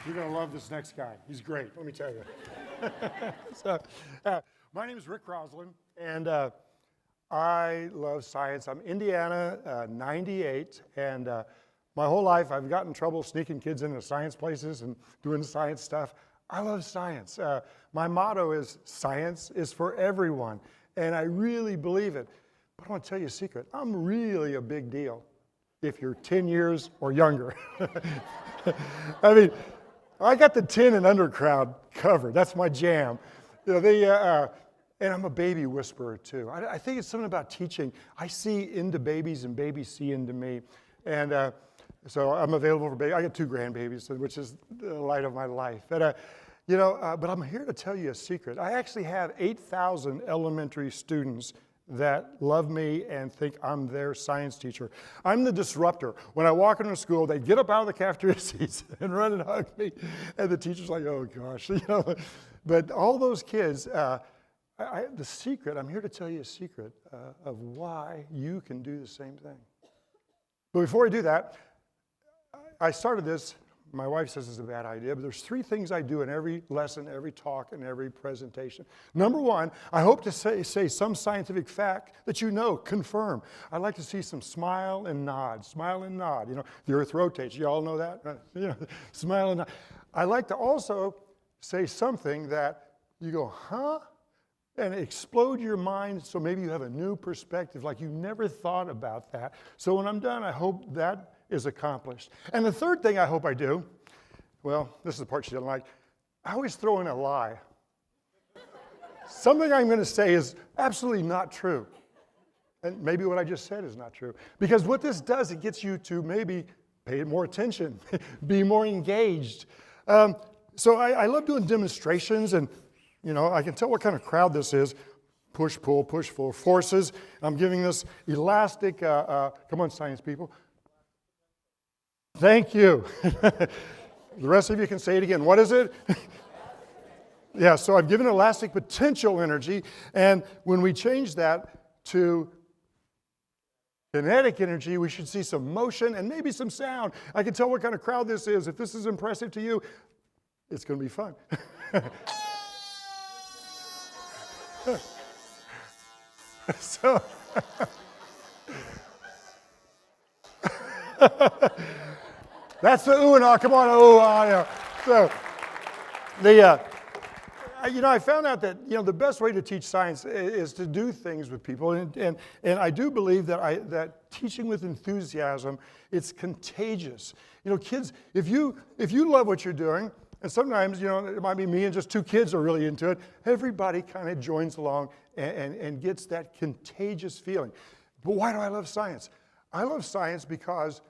You're going to love this next guy. He's great, let me tell you. My name is Rick Crosslin, and I love science. I'm Indiana, 98, and my whole life I've gotten in trouble sneaking kids into science places and doing science stuff. I love science. My motto is, science is for everyone, and I really believe it. But I want to tell you a secret. I'm really a big deal if you're 10 years or younger. I mean, I got the 10 and under crowd covered. That's my jam. You know, and I'm a baby whisperer too. I think it's something about teaching. I see into babies and babies see into me. And so I'm available for babies. I got 2 grandbabies, which is the light of my life. But I'm here to tell you a secret. I actually have 8,000 elementary students that love me and think I'm their science teacher. I'm the disruptor. When I walk into school, they get up out of the cafeteria seats and run and hug me. And the teacher's like, oh gosh. But all those kids, the secret, I'm here to tell you a secret of why you can do the same thing. But before I do that, I started this. My wife says it's a bad idea, but there's 3 things I do in every lesson, every talk, and every presentation. Number 1, I hope to say some scientific fact that you know, confirm. I like to see some smile and nod, smile and nod. You know, the earth rotates. You all know that? Smile and nod. I like to also say something that you go, huh? And explode your mind so maybe you have a new perspective, like you never thought about that. So when I'm done, I hope that is accomplished. And the third thing I hope I do, well, this is the part she doesn't like, I always throw in a lie. Something I'm going to say is absolutely not true. And maybe what I just said is not true. Because what this does, it gets you to maybe pay more attention, be more engaged. So I love doing demonstrations, and you know, I can tell what kind of crowd this is. Push, pull forces. I'm giving this elastic, come on science people. Thank you. The rest of you can say it again. What is it? Yeah, so I've given elastic potential energy, and when we change that to kinetic energy, we should see some motion and maybe some sound. I can tell what kind of crowd this is. If this is impressive to you, it's going to be fun. So, that's the ooh and ah. Come on, ooh ah. Yeah. So, I found out that the best way to teach science is to do things with people, and I do believe that teaching with enthusiasm, it's contagious. Kids, if you love what you're doing. And sometimes, it might be me and just 2 kids are really into it. Everybody kind of joins along and gets that contagious feeling. But why do I love science? I love science because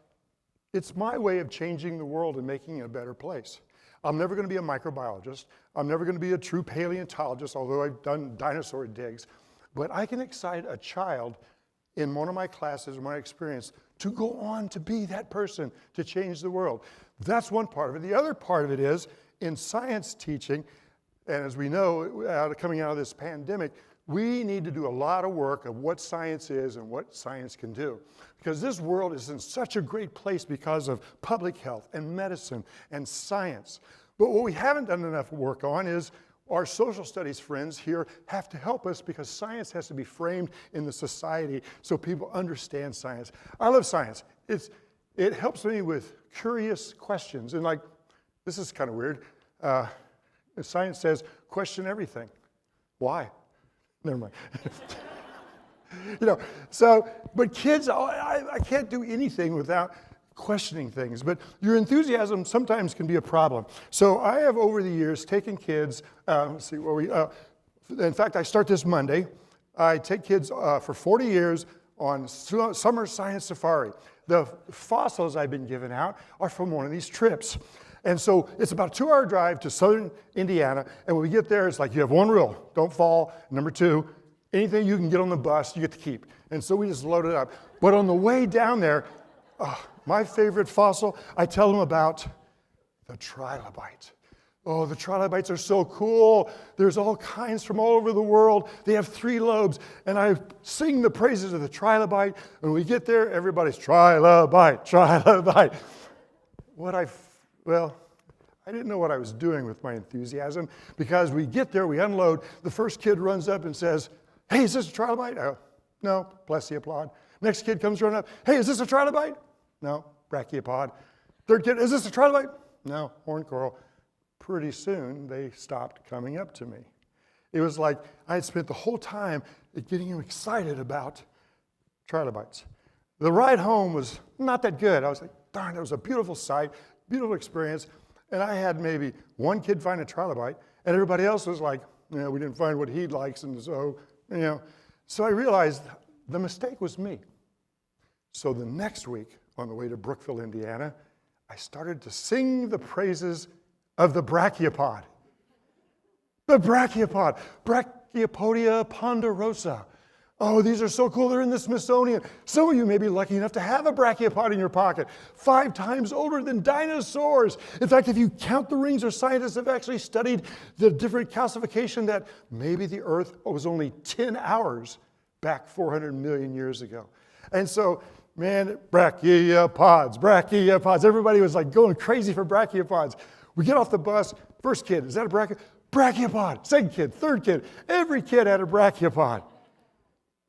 it's my way of changing the world and making it a better place. I'm never going to be a microbiologist. I'm never going to be a true paleontologist, although I've done dinosaur digs. But I can excite a child in one of my classes, or my experience, to go on to be that person, to change the world. That's one part of it. The other part of it is, in science teaching, and as we know, coming out of this pandemic, we need to do a lot of work of what science is and what science can do. Because this world is in such a great place because of public health and medicine and science. But what we haven't done enough work on is our social studies friends here have to help us, because science has to be framed in the society so people understand science. I love science. It helps me with curious questions. And this is kind of weird. Science says, question everything. Why? Never mind. But kids, I can't do anything without questioning things, but your enthusiasm sometimes can be a problem. So I have, over the years, taken kids, in fact, I start this Monday. I take kids for 40 years on summer science safari. The fossils I've been giving out are from one of these trips. And so it's about a 2-hour drive to southern Indiana, and when we get there, it's like you have one rule: don't fall. Number 2, anything you can get on the bus, you get to keep. And so we just load it up. But on the way down there, my favorite fossil, I tell them about the trilobite. Oh, the trilobites are so cool. There's all kinds from all over the world. They have 3 lobes. And I sing the praises of the trilobite. When we get there, everybody's trilobite, trilobite. I didn't know what I was doing with my enthusiasm, because we get there, we unload, the first kid runs up and says, hey, is this a trilobite? No, Brachiopod. Next kid comes running up, hey, is this a trilobite? No, Brachiopod. Third kid, is this a trilobite? No, horned coral. Pretty soon, they stopped coming up to me. It was like I had spent the whole time getting them excited about trilobites. The ride home was not that good. I was like, darn, that was a beautiful sight, beautiful experience. And I had maybe one kid find a trilobite, and everybody else was like, we didn't find what he likes, and so, So I realized the mistake was me. So the next week, on the way to Brookville, Indiana, I started to sing the praises of the Brachiopod. The Brachiopod, Brachiopodia ponderosa. Oh, these are so cool, they're in the Smithsonian. Some of you may be lucky enough to have a Brachiopod in your pocket, 5 times older than dinosaurs. In fact, if you count the rings, or scientists have actually studied the different calcification, that maybe the Earth was only 10 hours back 400 million years ago. And so, man, brachiopods. Everybody was like going crazy for brachiopods. We get off the bus, first kid, is that a brachiopod? Second kid, third kid, every kid had a brachiopod.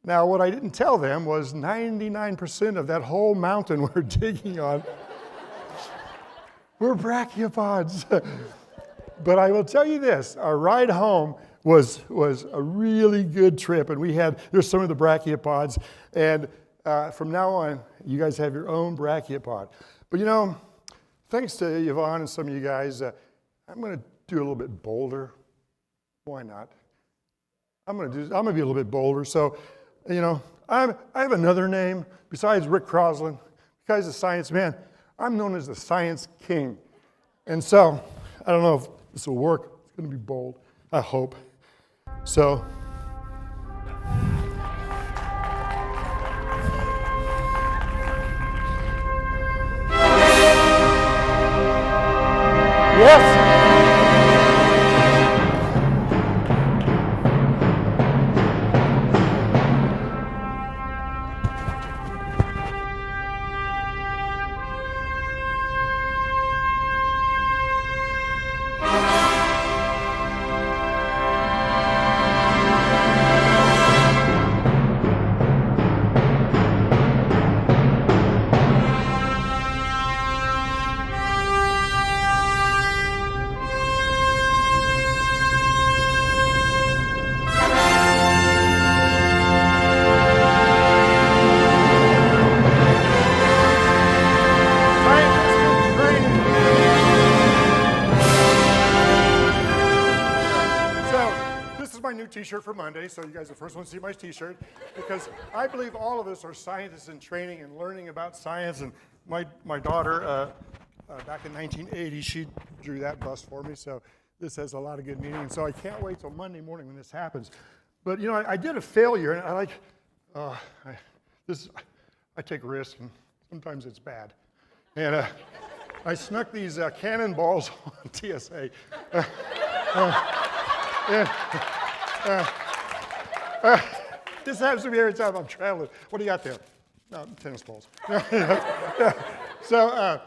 Now, what I didn't tell them was 99% of that whole mountain we're digging on were brachiopods. But I will tell you this, our ride home was a really good trip, and there's some of the brachiopods, and from now on, you guys have your own brachiopod. But thanks to Yvonne and some of you guys, I'm going to do a little bit bolder. Why not? I'm going to be a little bit bolder. So, I have another name besides Rick Crosslin. Guy's a science man. I'm known as the Science King. And so, I don't know if this will work. It's going to be bold, I hope. So, yes. T-shirt for Monday, so you guys are the first one to see my T-shirt, because I believe all of us are scientists in training and learning about science. And my daughter, back in 1980, she drew that bust for me, so this has a lot of good meaning. And so I can't wait till Monday morning when this happens. But I did a failure, and I take risks, and sometimes it's bad. And I snuck these cannonballs on TSA. This happens to me every time I'm traveling. What do you got there? No, tennis balls. So,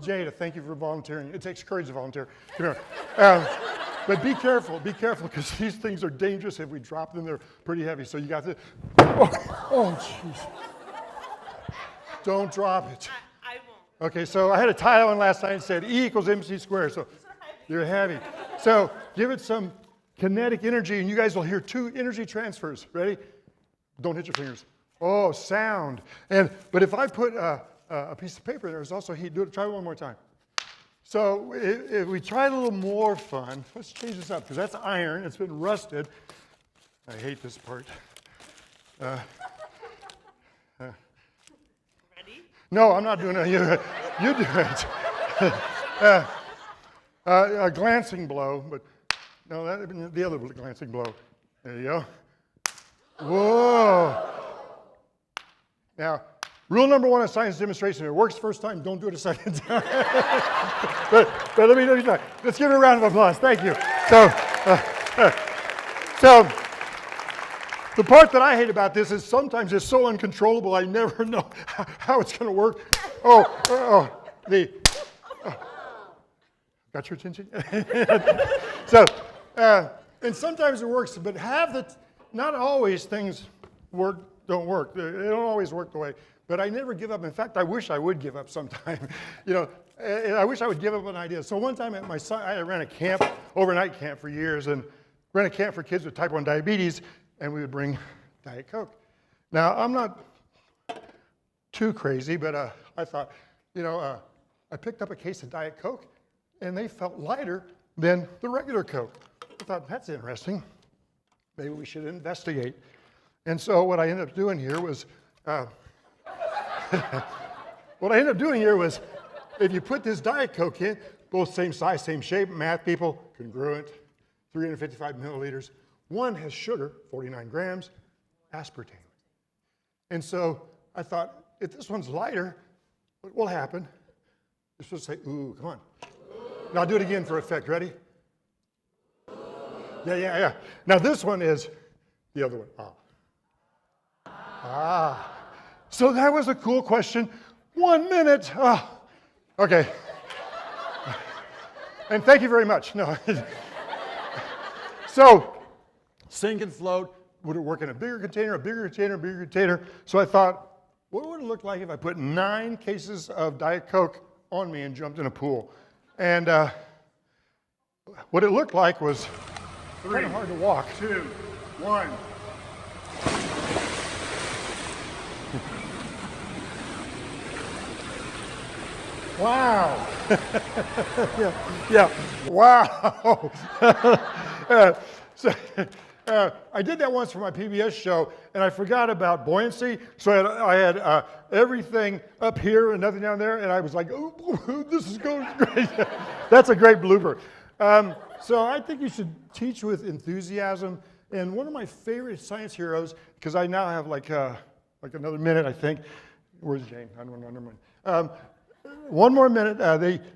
Jada, thank you for volunteering. It takes courage to volunteer. But be careful, because these things are dangerous. If we drop them, they're pretty heavy. So you got to, oh, jeez. Don't drop it. I won't. Okay, so I had a title on last night and said E equals MC squared. So they're heavy. So give it some kinetic energy, and you guys will hear 2 energy transfers. Ready? Don't hit your fingers. Oh, sound. But if I put a piece of paper there, there's also heat. Try it one more time. So if we try a little more fun, let's change this up, because that's iron. It's been rusted. I hate this part. Ready? No, I'm not doing it. You do it. A glancing blow, but no, the other glancing blow. There you go. Whoa. Now, rule number 1 of science demonstration: it works first time, don't do it a second time. but let me try. Let's give it a round of applause. Thank you. So the part that I hate about this is sometimes it's so uncontrollable, I never know how it's going to work. Got your attention? So, and sometimes it works, but not always things don't work. They don't always work the way. But I never give up. In fact, I wish I would give up sometime. And I wish I would give up an idea. So one time at I ran a camp, overnight camp for years, and ran a camp for kids with type 1 diabetes, and we would bring Diet Coke. Now, I'm not too crazy, but I thought, I picked up a case of Diet Coke, and they felt lighter than the regular Coke. I thought, that's interesting. Maybe we should investigate. And so what I ended up doing here was, if you put this Diet Coke in, both same size, same shape, math people, congruent, 355 milliliters. One has sugar, 49 grams, aspartame. And so I thought, if this one's lighter, what will happen? You're supposed to say, ooh, come on. Now I'll do it again for effect. Ready? Yeah. Now this one is the other one. So that was a cool question. 1 minute. Okay. And thank you very much. No. So, sink and float. Would it work in a bigger container, a bigger container, a bigger container? So I thought, what would it look like if I put 9 cases of Diet Coke on me and jumped in a pool? And what it looked like was kind of hard to walk. 2, 1. Wow. Yeah. Wow. I did that once for my PBS show, and I forgot about buoyancy. So I had everything up here and nothing down there, and I was like, "Oh, this is going great." That's a great blooper. So I think you should teach with enthusiasm. And one of my favorite science heroes, because I now have like another minute, I think. Where's Jane? I don't know. Never mind. One more minute.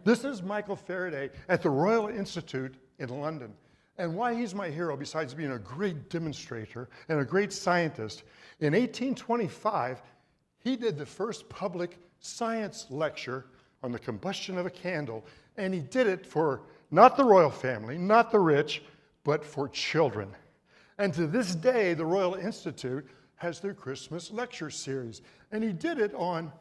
This is Michael Faraday at the Royal Institute in London. And why he's my hero, besides being a great demonstrator and a great scientist, in 1825, he did the first public science lecture on the combustion of a candle. And he did it for not the royal family, not the rich, but for children. And to this day, the Royal Institute has their Christmas lecture series. And he did it on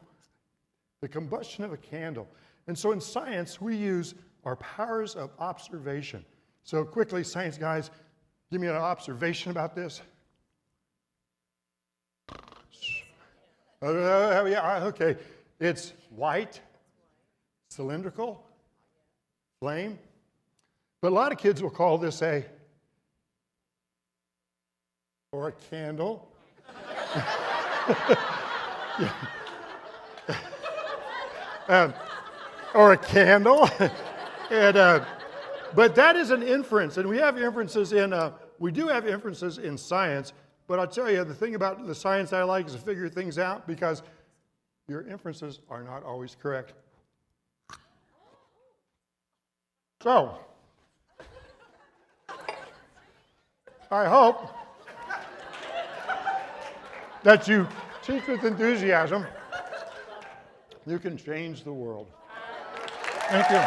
the combustion of a candle. And so in science, we use our powers of observation. So quickly, science guys, give me an observation about this. Yeah, okay. It's white, cylindrical, flame. But a lot of kids will call this or a candle. Or a candle. But that is an inference, and we do have inferences in science, but I'll tell you, the thing about the science I like is to figure things out, because your inferences are not always correct. So, I hope that you teach with enthusiasm. You can change the world. Thank you.